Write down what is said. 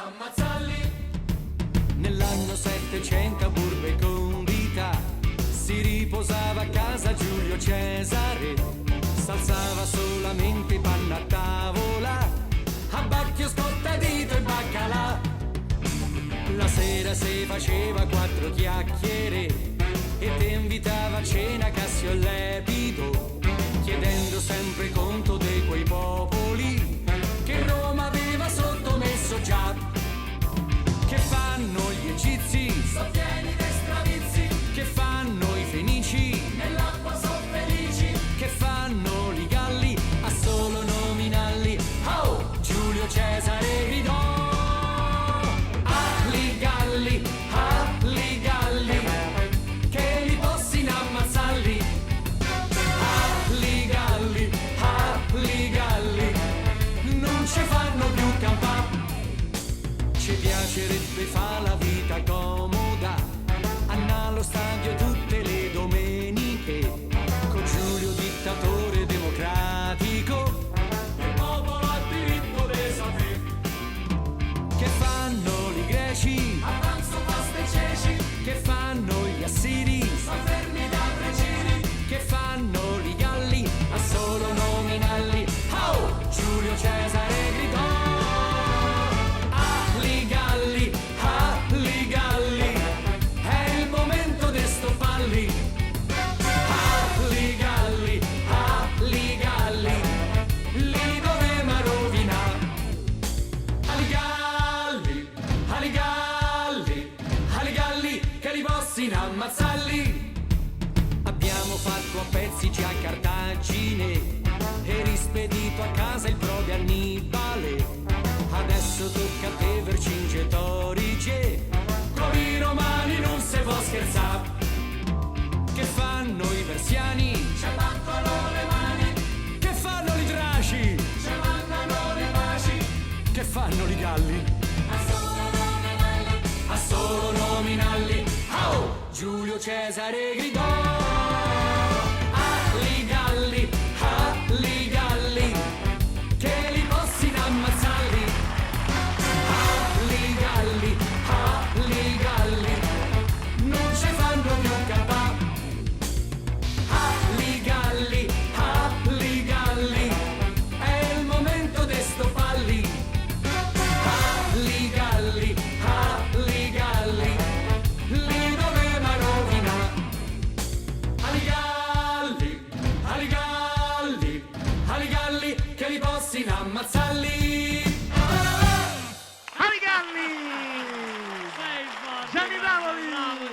ammazzarli. Nell'anno 700 a Burbe Condita si riposava a casa Giulio Cesare, s'alzava solamente panna a tavola, abbacchio, scottadito e baccalà. La sera si faceva 4 chiacchiere e te invitava a cena Cassio Lepido, chiedendo sempre conto di quei popoli che Roma aveva sottomesso già. Che fanno gli egizi? So pieni di stravizi. Che fanno i fenici? Nell'acqua so felici. Che fanno i galli? A solo nominarli. Oh! Giulio Cesare gridò. Ah, li galli, che li possino ammazzarli. Ah, li galli, non ci fanno più campà. Ci piacerebbe fa la vita comoda, andare allo stadio tutte le domeniche, con Giulio dittatore democratico, il popolo ha diritto di sapere. Che fanno i greci? Avanzo pasta e ceci. Che fanno gli assiri? Sta fermi da preciri. Che fanno i galli? A solo nominarli. Oh! Giulio Cesare gridò. Ammazzarli. Abbiamo fatto a pezzi già Cartagine e rispedito a casa il prode Annibale. Adesso tocca a te Vercingetorige, con i romani non se può scherzare. Che fanno i persiani? Ci battono le mani. Che fanno i traci? Ci mandano le paci. Che fanno i galli? A solo nominarli. Oh! Giulio Cesare gridò. Ah, li galli, che li possino ammazzarli. Ah, li galli, non ci fanno più campà. Ah, li galli, è il momento di stopparli. Ah, li galli, che li possino ammazzarli. Aligalli! Gianni Davoli!